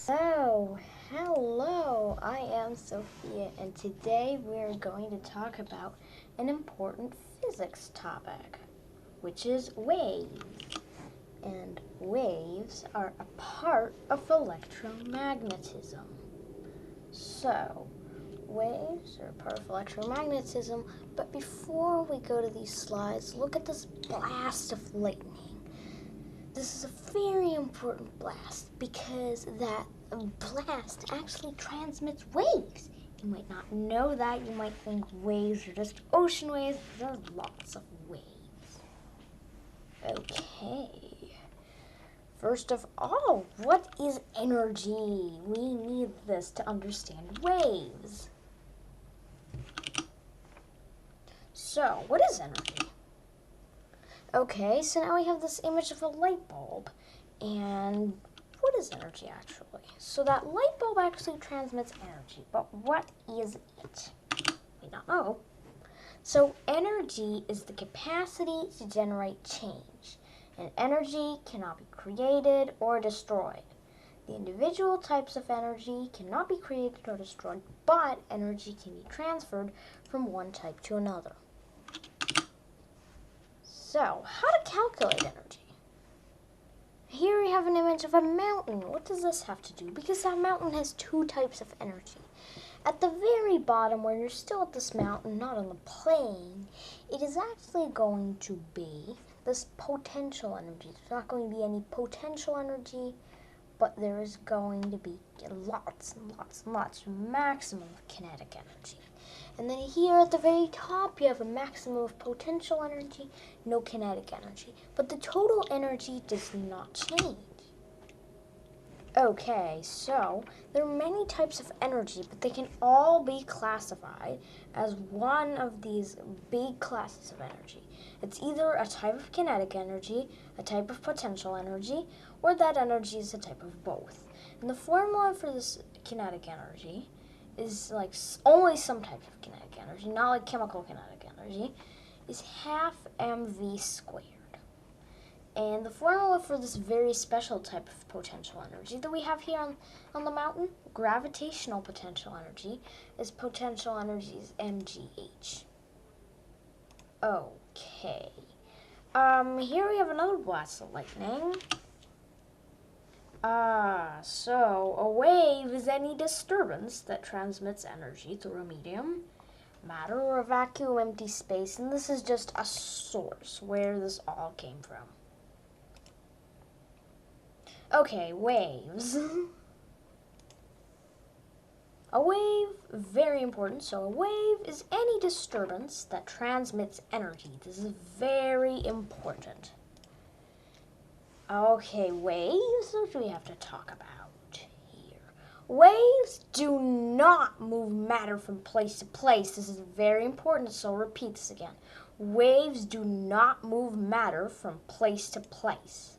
So, hello, I am Sophia, and today we're going to talk about an important physics topic, which is waves. And waves are a part of electromagnetism. So, waves are a part of electromagnetism, but before we go to these slides, look at this blast of lightning. This is a very important blast because that blast actually transmits waves. You might not know that. You might think waves are just ocean waves. There's lots of waves. Okay. First of all, what is energy? We need this to understand waves. So, what is energy? Okay, so now we have this image of a light bulb. And what is energy actually? So that light bulb actually transmits energy, but what is it? We don't know. So energy is the capacity to generate change, and energy cannot be created or destroyed. The individual types of energy cannot be created or destroyed, but energy can be transferred from one type to another. So, how to calculate energy? Here we have an image of a mountain. What does this have to do? Because that mountain has two types of energy. At the very bottom, where you're still at this mountain, not on the plane, it is actually going to be this potential energy. There's not going to be any potential energy, but there is going to be lots and lots and lots, maximum of kinetic energy. And then here at the very top, you have a maximum of potential energy, no kinetic energy. But the total energy does not change. Okay, so there are many types of energy, but they can all be classified as one of these big classes of energy. It's either a type of kinetic energy, a type of potential energy, or that energy is a type of both. And the formula for this kinetic energy is like only some type of kinetic energy, not like chemical kinetic energy, is half mv squared. And the formula for this very special type of potential energy that we have here on the mountain, gravitational potential energy, is potential energy is mgh. Okay. Here we have another blast of lightning. So a wave is any disturbance that transmits energy through a medium, matter, or a vacuum, empty space, and this is just a source where this all came from. Okay, waves. A wave, very important. So a wave is any disturbance that transmits energy. This is very important. Okay, waves, what do we have to talk about here? Waves do not move matter from place to place. This is very important, so I'll repeat this again. Waves do not move matter from place to place.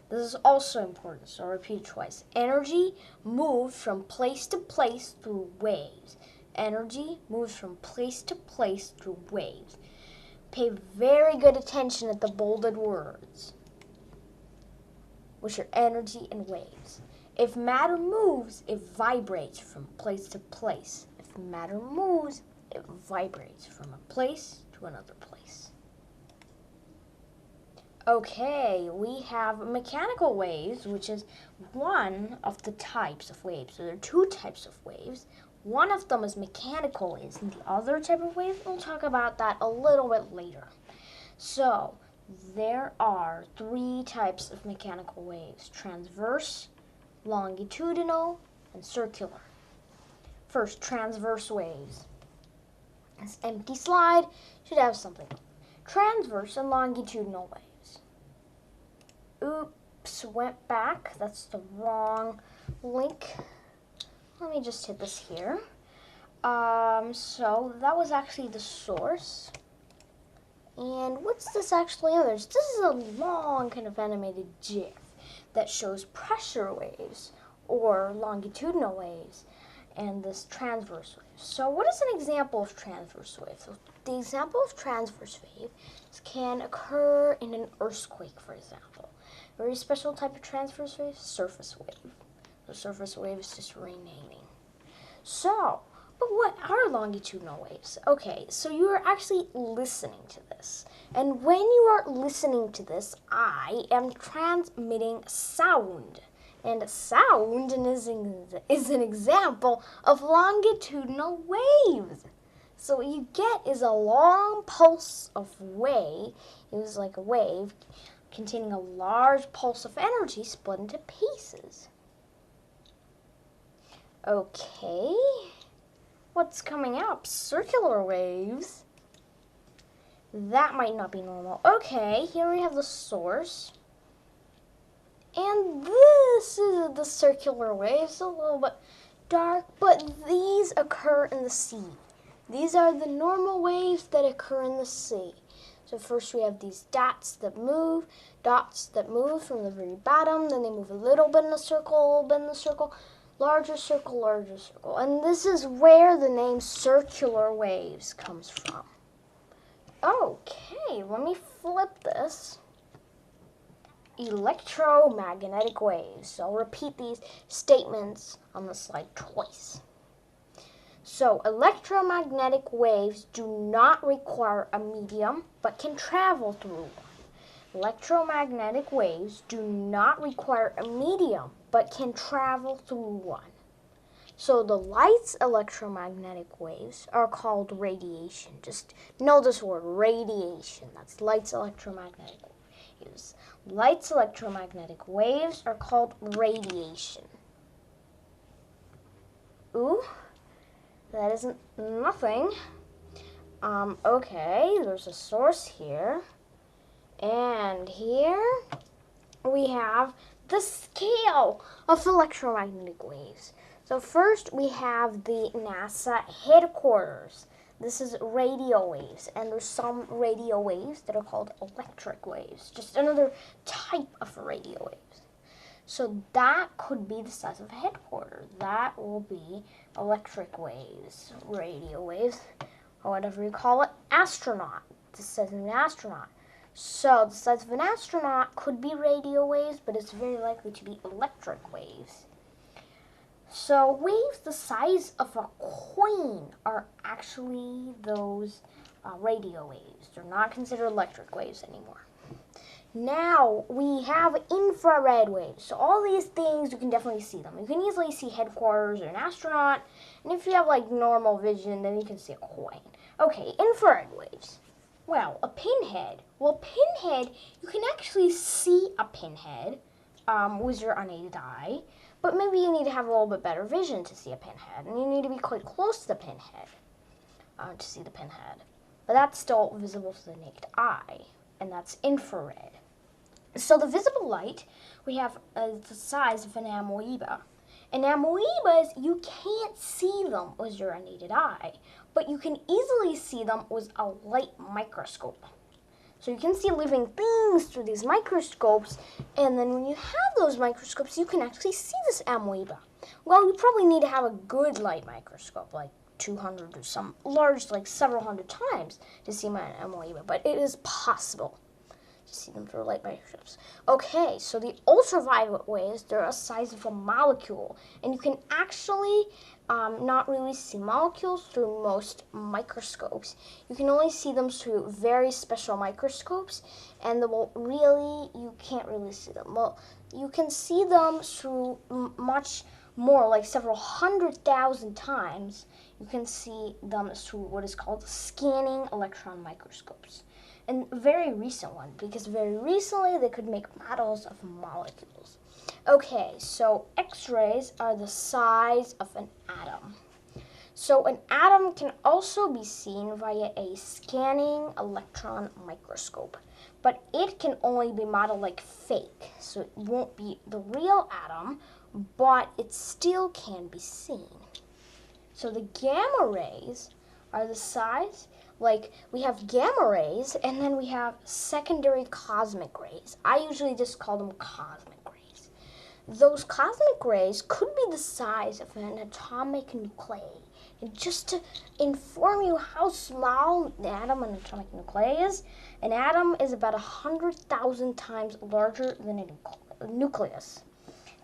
This is also important, so I'll repeat it twice. Energy moves from place to place through waves. Energy moves from place to place through waves. Pay very good attention at the bolded words, which are energy and waves. If matter moves, it vibrates from place to place. If matter moves, it vibrates from a place to another place. Okay, we have mechanical waves, which is one of the types of waves. So there are two types of waves. One of them is mechanical waves, and the other type of wave, we'll talk about that a little bit later. So, there are three types of mechanical waves: transverse, longitudinal, and circular. First, transverse waves. This empty slide should have something. Transverse and longitudinal waves. Oops, went back. That's the wrong link. Let me just hit this here. So that was actually the source. And what's this actually others? This is a long kind of animated GIF that shows pressure waves or longitudinal waves and this transverse wave. So what is an example of transverse wave? So the example of transverse wave can occur in an earthquake, for example. Very special type of transverse wave, surface wave. The surface wave is just renaming. So, but what are longitudinal waves? Okay, so you are actually listening to this. And when you are listening to this, I am transmitting sound. And sound is an example of longitudinal waves. So what you get is a long pulse of wave. It was like a wave containing a large pulse of energy split into pieces. Okay. What's coming up? Circular waves. That might not be normal. Okay, here we have the source. And this is the circular waves, a little bit dark, but these occur in the sea. These are the normal waves that occur in the sea. So first we have these dots that move from the very bottom, then they move a little bit in a circle, a little bit in a circle, larger circle, larger circle. And this is where the name circular waves comes from. Okay, let me flip this. Electromagnetic waves. So I'll repeat these statements on the slide twice. So electromagnetic waves do not require a medium, but can travel through one. Electromagnetic waves do not require a medium, but can travel through one. So the light's electromagnetic waves are called radiation. Just know this word, radiation. That's light's electromagnetic waves. Light's electromagnetic waves are called radiation. Ooh, that isn't nothing. Okay, there's a source here. And here we have the scale of electromagnetic waves. So first we have the NASA headquarters. This is radio waves, and there's some radio waves that are called electric waves, just another type of radio waves. So that could be the size of a headquarters. That will be electric waves, radio waves, or whatever you call it, astronaut, the size of an astronaut. So the size of an astronaut could be radio waves, but it's very likely to be electric waves. So waves the size of a coin are actually those radio waves. They're not considered electric waves anymore. Now we have infrared waves. So all these things, you can definitely see them. You can easily see headquarters or an astronaut. And if you have like normal vision, then you can see a coin. Okay, infrared waves. Well, a pinhead. Well, pinhead, you can actually see a pinhead with your unaided eye. But maybe you need to have a little bit better vision to see a pinhead. And you need to be quite close to the pinhead to see the pinhead. But that's still visible to the naked eye. And that's infrared. So the visible light, we have the size of an amoeba. And amoebas, you can't see them with your unaided eye. But you can easily see them with a light microscope. So you can see living things through these microscopes, and then when you have those microscopes, you can actually see this amoeba. Well, you probably need to have a good light microscope, like 200 or some large, like several hundred times to see my amoeba, but it is possible to see them through light microscopes. Okay, so the ultraviolet waves, they're a size of a molecule, and you can actually not really see molecules through most microscopes. You can only see them through very special microscopes, and you can't really see them. Well, you can see them through much more, like several 100,000 times. You can see them through what is called scanning electron microscopes. And a very recent one, because very recently they could make models of molecules. Okay, so X-rays are the size of an atom. So an atom can also be seen via a scanning electron microscope, but it can only be modeled like fake, so it won't be the real atom, but it still can be seen. So the gamma rays are the size, like we have gamma rays, and then we have secondary cosmic rays. I usually just call them cosmic rays. Those cosmic rays could be the size of an atomic nuclei. And just to inform you how small the atom and atomic nuclei is, an atom is about 100,000 times larger than a nucleus.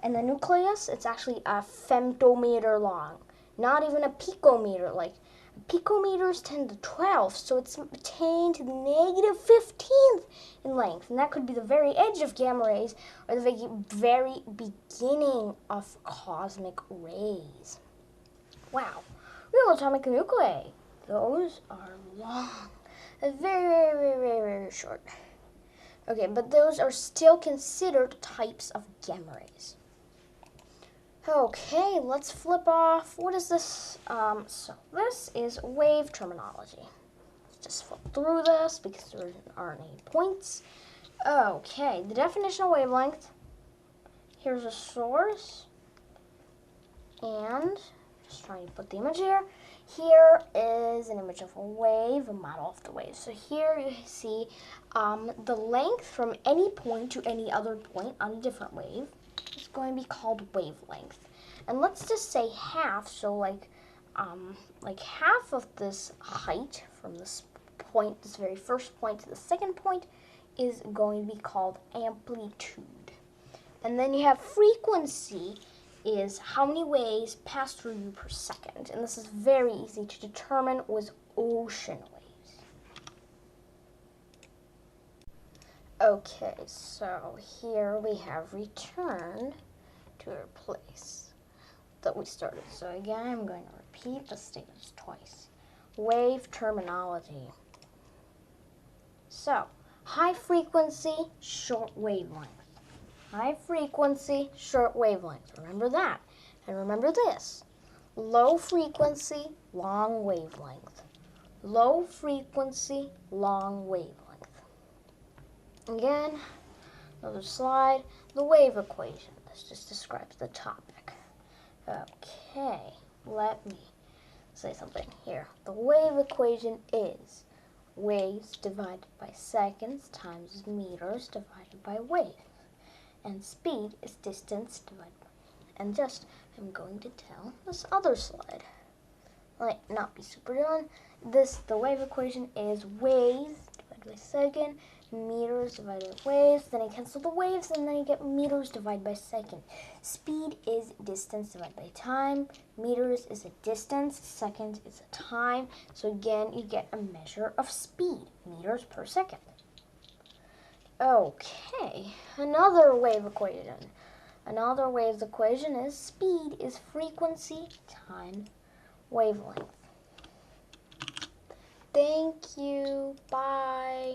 And the nucleus, it's actually a femtometer long, not even a picometer. Like, picometer is 10 to the 12th, so it's 10 to the negative 15th in length. And that could be the very edge of gamma rays or the very beginning of cosmic rays. Wow. Real atomic nuclei. Those are long. Very, very, very, very, very short. Okay, but those are still considered types of gamma rays. Okay, let's flip off. What is this? So this is wave terminology. Let's just flip through this because there aren't any points. Okay, the definition of wavelength. Here's a source. And just trying to put the image here. Here is an image of a wave, a model of the wave. So here you see the length from any point to any other point on a different wave is going to be called wavelength. And let's just say half, so like half of this height from this point, this very first point to the second point, is going to be called amplitude. And then you have frequency, is how many waves pass through you per second. And this is very easy to determine with ocean waves. Okay, so here we have returned to our place that we started. So again, I'm going to repeat the statements twice. Wave terminology. So, high frequency, short wavelength. High frequency, short wavelength. Remember that. And remember this. Low frequency, long wavelength. Low frequency, long wavelength. Again, another slide. The wave equation. This just describes the topic. Okay, let me say something here. The wave equation is waves divided by seconds times meters divided by wave. And speed is distance divided by. And just, I'm going to tell this other slide. Like, not be super done. The wave equation is waves divided by second, meters divided by waves. Then I cancel the waves, and then I get meters divided by second. Speed is distance divided by time. Meters is a distance. Second is a time. So again, you get a measure of speed, meters per second. Okay, another wave equation. Another wave equation is speed is frequency times wavelength. Thank you. Bye.